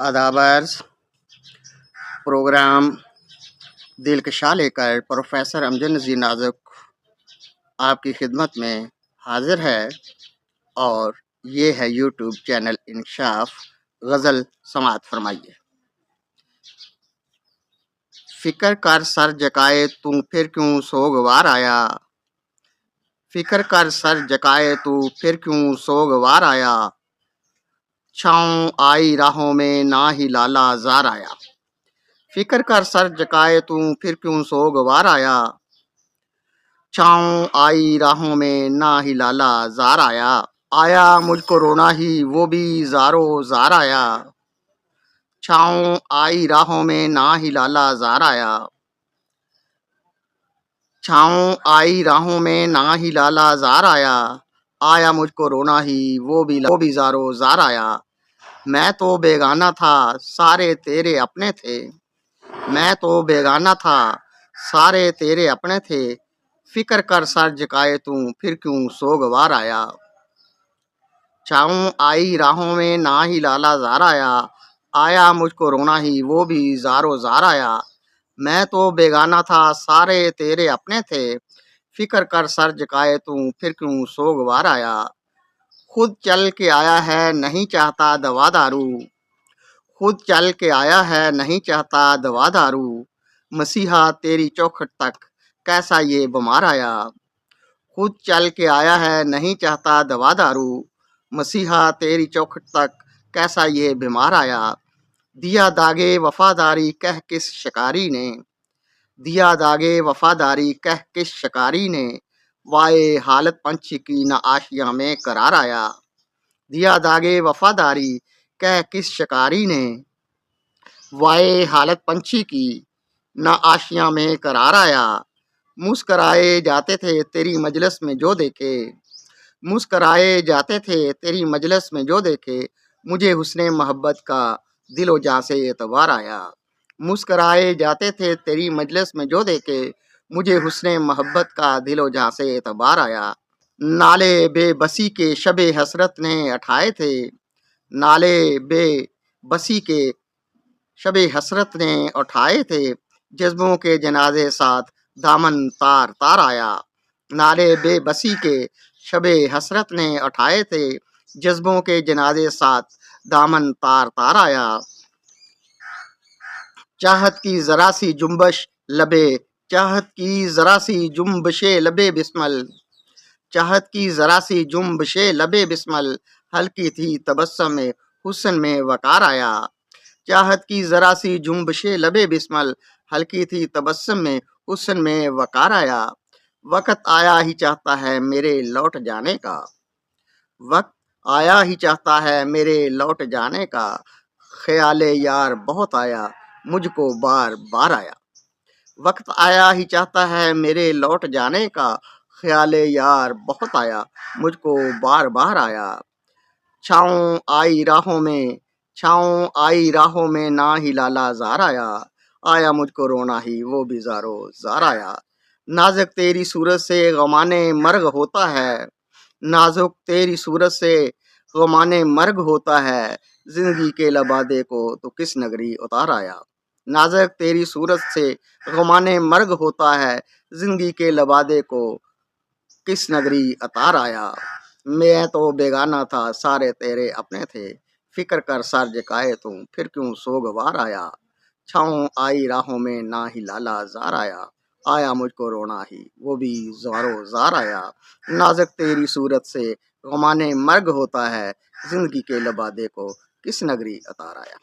आदाबर्स programme दिलकशा लेकर professor Amjad नज़ीर नाज़ुक आपकी खिदमत में हाजिर है और ये है यूट्यूब चैनल इंसाफ। गज़ल समात फरमाइए। फ़िक्र कर सर जकाए तू फिर क्यों सोगवार आया, फ़िक्र कर सर जकाए तू फिर क्यों सोगवार आया, छाँव आई राहों में ना ही लाला ज़ार आया। फ़िक्र कर सर जकाए तू फिर क्यों सोगवार आया, छाँव आई राहों में ना ही लाला ज़ार आया। आया मुझको रोना ही वो भी ज़ारो ज़ार आया, छाँव आई राहों में ना ही लाला ज़ार आया। छाँव आई राहों में ना ही लाला ज़ार आया, आया मुझको रोना ही वो भी ज़ारो ज़ार आया। मैं तो बेगाना था सारे तेरे अपने थे, मैं तो बेगाना था सारे तेरे अपने थे, फ़िक्र कर सर झुकाए तू फिर क्यों सोगवार आया। छाँव आई राहों में ना ही लाला ज़ार आया, आया मुझको रोना ही वो भी ज़ारो ज़ार आया। मैं तो बेगाना था सारे तेरे अपने थे, फ़िक्र कर सर झुकाए तू फिर क्यों सोगवार आया। खुद चल के आया है नहीं चाहता दवा दारू, खुद चल के आया है नहीं चाहता दवा दारू, मसीहा तेरी चौखट तक कैसा ये बीमार आया। खुद चल के आया है नहीं चाहता दवा दारू, मसीहा तेरी चौखट तक कैसा ये बीमार आया। दिया दागे वफादारी कह किस शिकारी ने, दिया दागे वफादारी कह किस शिकारी ने, वाए हालत पंछी की न आशिया में करार आया। दिया दागे वफादारी कह किस शिकारी ने, वाए हालत पंछी की न आशिया में करार आया। मुस्कराए जाते थे तेरी मजलिस में जो देखे, मुस्कराए जाते थे तेरी मजलिस में जो देखे, मुझे हुस्ने मोहब्बत का दिलो जां से एतबार आया। मुस्कराए जाते थे तेरी मजलिस में जो देखे, मुझे हुस्ने मोहब्बत का दिलो जां से एतबार आया। नाले बेबसी के शबे हसरत ने उठाए थे, नाले बेबसी के शबे हसरत ने उठाए थे, जज्बों के जनाजे साथ दामन तार तार आया। नाले बेबसी के शबे हसरत ने उठाए थे, जज्बों के जनाजे साथ दामन तार तार आया। चाहत की जरा सी जुम्बश लबे, चाहत की जरा सी जुम्बशे लबे बिस्मल, चाहत की जरा सी जुम्बशे लबे बिस्मल, हल्की थी तबस्सुम में हुस्न में वकार आया। चाहत की जरा सी जुम्बशे लबे बिस्मल, हल्की थी तबस्सुम में हुस्न में वकार आया। वक्त आया ही चाहता है मेरे लौट जाने का, वक्त आया ही चाहता है मेरे लौट जाने का, ख्याले यार बहुत आया मुझको बार बार आया। वक्त आया ही चाहता है मेरे लौट जाने का, ख्याले यार बहुत आया मुझको बार बार आया। छाँव आई राहों में, छाँव आई राहों में ना ही लाला ज़ार आया, आया मुझको रोना ही वो भी ज़ारो ज़ार आया। नाज़ुक तेरी सूरत से गमाने मर्ग होता है, नाज़ुक तेरी सूरत से गमाने मर्ग होता है, ज़िंदगी के लबादे को तो किस नगरी उतार आया। नाज़ुक तेरी सूरत से गमाने मर्ग होता है, ज़िंदगी के लबादे को किस नगरी उतार आया। मैं तो बेगाना था सारे तेरे अपने थे, फ़िक्र कर सर झुकाए तू फिर क्यों सोगवार आया। छाँव आई राहों में ना ही लाला ज़ार आया, आया मुझको रोना ही वो भी ज़ारो ज़ार आया। नाज़ुक तेरी सूरत से गमाने मर्ग होता है, ज़िंदगी के लबादे को किस नगरी उतार आया।